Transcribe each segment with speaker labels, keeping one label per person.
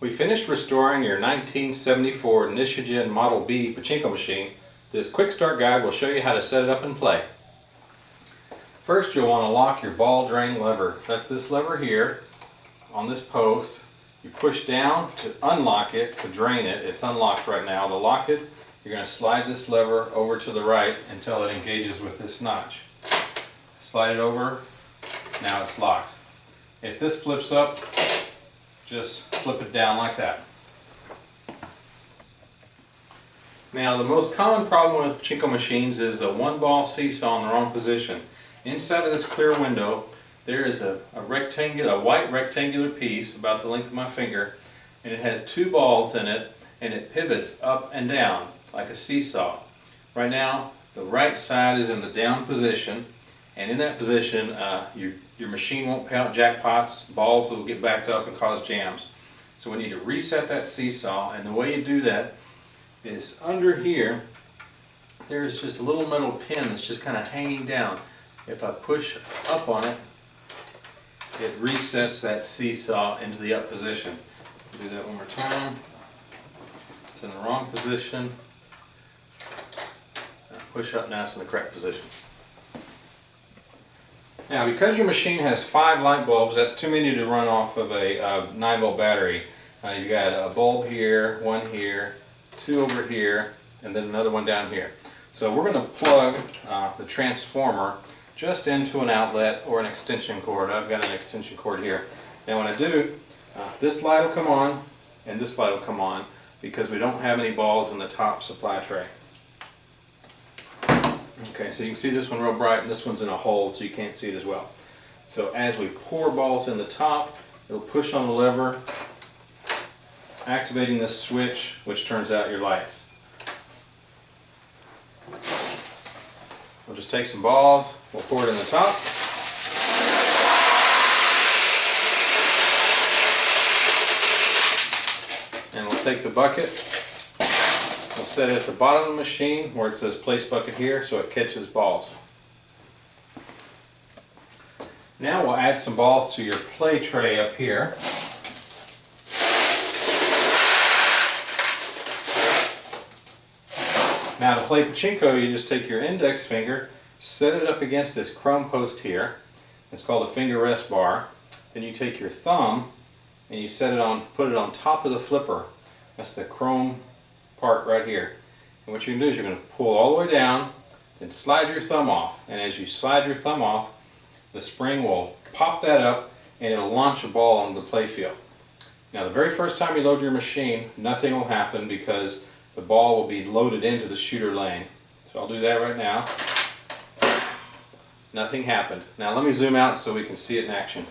Speaker 1: We finished restoring your 1974 Nishijin Model B Pachinko machine. This quick start guide will show you how to set it up and play. First, you'll want to lock your ball drain lever. That's this lever here on this post. You push down to unlock it, to drain it. It's unlocked right now. To lock it, you're going to slide this lever over to the right until it engages with this notch. Slide it over. Now it's locked. If this flips up, just flip it down like that. Now, the most common problem with Pachinko machines is a one-ball seesaw in the wrong position. Inside of this clear window, there is a white rectangular piece about the length of my finger, and it has two balls in it, and it pivots up and down like a seesaw. Right now, the right side is in the down position, and in that position, your machine won't pay out jackpots, balls will get backed up and cause jams. So we need to reset that seesaw, and the way you do that is under here, there's just a little metal pin that's just kind of hanging down. If I push up on it, it resets that seesaw into the up position. Do that one more time. It's in the wrong position. Push up, now it's in the correct position. Now, because your machine has 5 light bulbs, that's too many to run off of a 9-volt battery. You got a bulb here, one here, 2 over here, and then another one down here. So we're going to plug the transformer just into an outlet or an extension cord. I've got an extension cord here. Now when I do, this light will come on and this light will come on because we don't have any balls in the top supply tray. Okay, so you can see this one real bright and this one's in a hole so you can't see it as well. So as we pour balls in the top, it'll push on the lever, activating this switch which turns out your lights. We'll just take some balls, we'll pour it in the top. And we'll take the bucket, we'll set it at the bottom of the machine where it says place bucket here so it catches balls. Now we'll add some balls to your play tray up here. Now to play Pachinko, you just take your index finger, set it up against this chrome post here. It's called a finger rest bar. Then you take your thumb and you set it on, put it on top of the flipper. That's the chrome part right here. And what you're going to do is you're going to pull all the way down, then slide your thumb off. And as you slide your thumb off, the spring will pop that up and it'll launch a ball onto the play field. Now the very first time you load your machine, nothing will happen because the ball will be loaded into the shooter lane. So I'll do that right now. Nothing happened. Now let me zoom out so we can see it in action.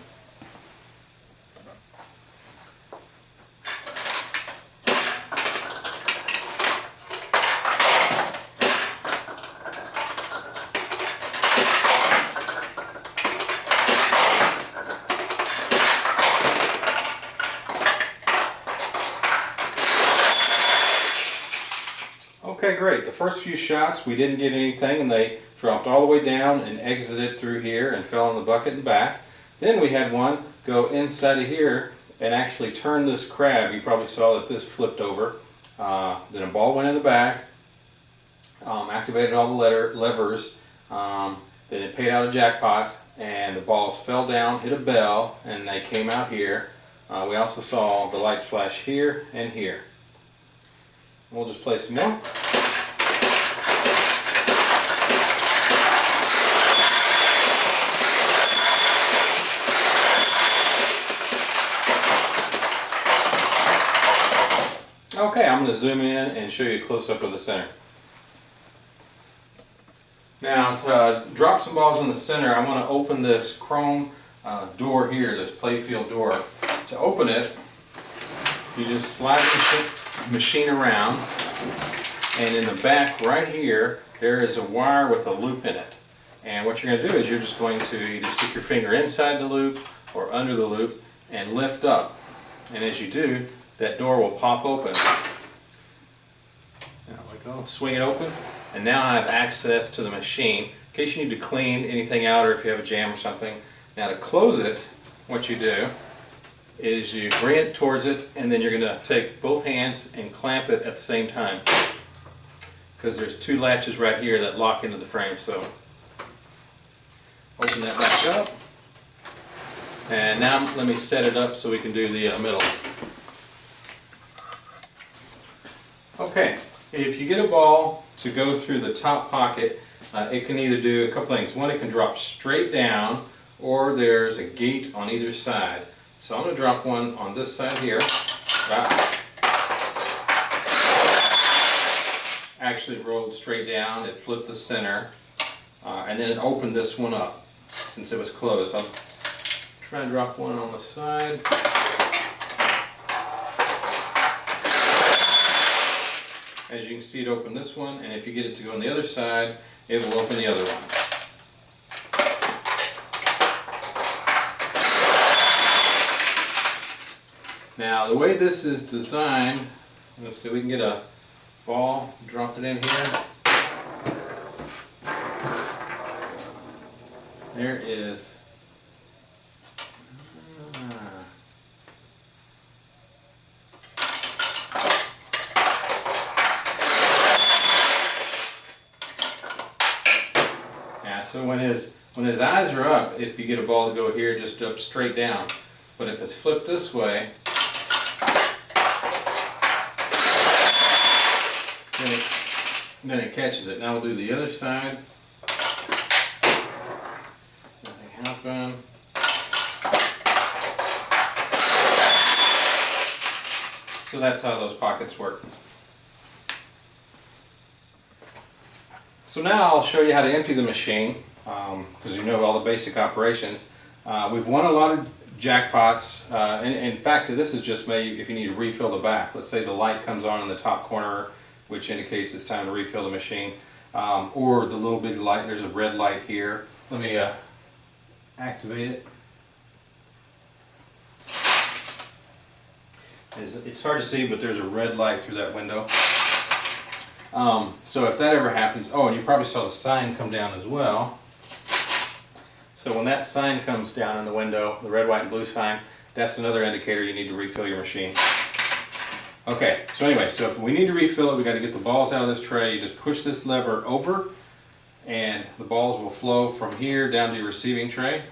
Speaker 1: Okay, great. The first few shots we didn't get anything and they dropped all the way down and exited through here and fell in the bucket and back. Then we had one go inside of here and actually turn this crab. You probably saw that this flipped over. Then a ball went in the back, activated all the levers, then it paid out a jackpot and the balls fell down, hit a bell, and they came out here. We also saw the lights flash here and here. We'll just play some more. Okay, I'm going to zoom in and show you a close-up of the center. Now to drop some balls in the center, I want to open this chrome door here, this playfield door. To open it, you just slide the machine around, and in the back right here there is a wire with a loop in it. And what you're going to do is you're just going to either stick your finger inside the loop or under the loop and lift up. And as you do, that door will pop open. Now we go, swing it open, and now I have access to the machine in case you need to clean anything out or if you have a jam or something. Now to close it, what you do is you bring it towards it, and then you're going to take both hands and clamp it at the same time, because there's two latches right here that lock into the frame. So open that back up, and now let me set it up so we can do the middle. Okay, if you get a ball to go through the top pocket, it can either do a couple things. One, it can drop straight down, or there's a gate on either side. So I'm going to drop one on this side here. Actually rolled straight down, it flipped the center, and then it opened this one up since it was closed. I'll try and drop one on the side. As you can see, it opened this one, and if you get it to go on the other side, it will open the other one. Now, the way this is designed, let's see, we can get a ball, drop it in here. There is. So when his eyes are up, if you get a ball to go here, just up straight down. But if it's flipped this way, then it catches it. Now we'll do the other side. Nothing happened. So that's how those pockets work. So now I'll show you how to empty the machine, because you know all the basic operations. We've won a lot of jackpots. In fact, this is just maybe if you need to refill the back. Let's say the light comes on in the top corner, which indicates it's time to refill the machine. Or the little big light, there's a red light here. Let me activate it. It's hard to see, but there's a red light through that window. So if that ever happens, oh, and you probably saw the sign come down as well. So when that sign comes down in the window, the red, white, and blue sign, that's another indicator you need to refill your machine. Okay, so anyway, so if we need to refill it, we got to get the balls out of this tray. You just push this lever over, and the balls will flow from here down to your receiving tray.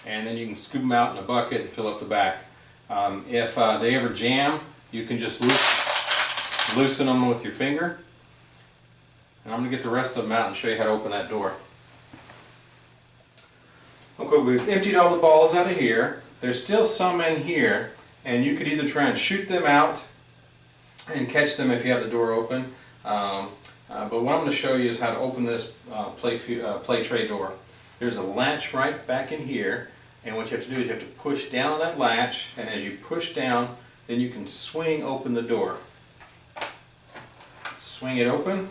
Speaker 1: And then you can scoop them out in a bucket and fill up the back. If they ever jam, you can just loosen them with your finger. And I'm going to get the rest of them out and show you how to open that door. Okay, we've emptied all the balls out of here. There's still some in here, and you could either try and shoot them out and catch them if you have the door open. But what I'm going to show you is how to open this play tray door. There's a latch right back in here. And what you have to do is you have to push down on that latch, and as you push down, then you can swing open the door. Swing it open,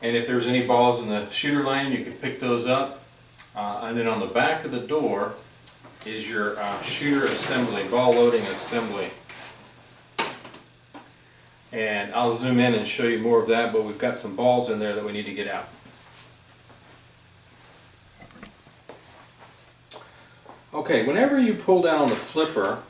Speaker 1: and if there's any balls in the shooter lane, you can pick those up. And then on the back of the door is your shooter assembly, ball loading assembly. And I'll zoom in and show you more of that, but we've got some balls in there that we need to get out. Okay, whenever you pull down on the flipper,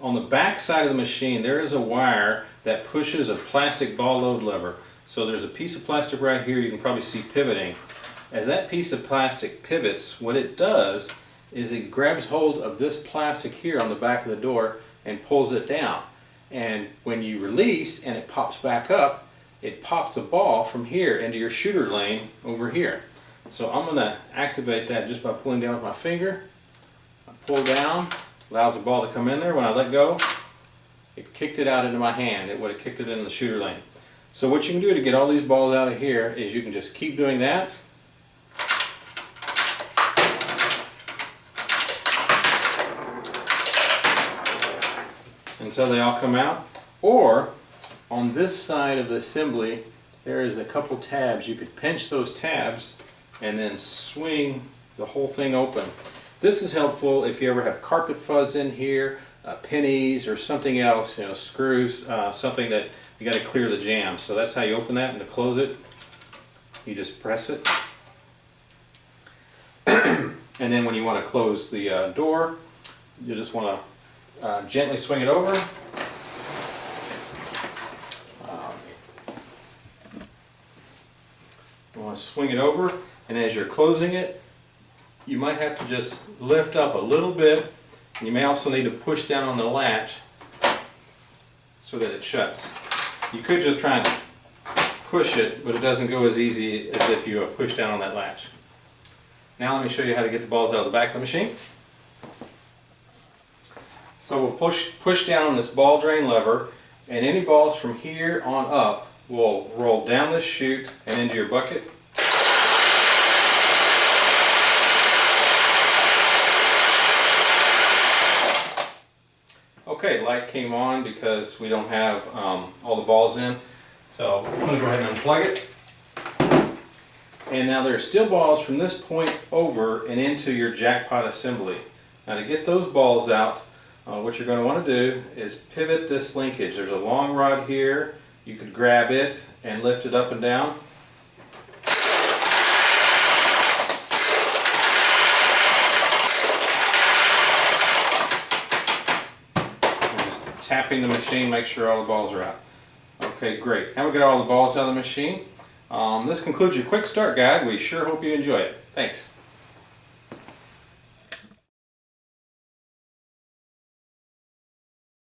Speaker 1: on the back side of the machine, there is a wire that pushes a plastic ball load lever. So there's a piece of plastic right here you can probably see pivoting. As that piece of plastic pivots, what it does is it grabs hold of this plastic here on the back of the door and pulls it down. And when you release and it pops back up, it pops a ball from here into your shooter lane over here. So I'm going to activate that just by pulling down with my finger. I pull down, allows the ball to come in there. When I let go, it kicked it out into my hand. It would have kicked it into the shooter lane. So what you can do to get all these balls out of here is you can just keep doing that. Until they all come out. Or on this side of the assembly, there is a couple tabs. You could pinch those tabs and then swing the whole thing open. This is helpful if you ever have carpet fuzz in here, pennies or something else, you know, screws, something that you got to clear the jam. So that's how you open that, and to close it, you just press it And then when you want to close the door, you just want to gently swing it over. You want to swing it over, and as you're closing it, you might have to just lift up a little bit. You may also need to push down on the latch so that it shuts. You could just try and push it, but it doesn't go as easy as if you push down on that latch. Now let me show you how to get the balls out of the back of the machine. So we'll push down on this ball drain lever, and any balls from here on up will roll down this chute and into your bucket. Okay, light came on because we don't have all the balls in. So I'm going to go ahead and unplug it. And now there are still balls from this point over and into your jackpot assembly. Now to get those balls out, what you're going to want to do is pivot this linkage. There's a long rod here. You could grab it and lift it up and down. And just tapping the machine, make sure all the balls are out. Okay, great. Now we got all the balls out of the machine. This concludes your quick start guide. We sure hope you enjoy it. Thanks.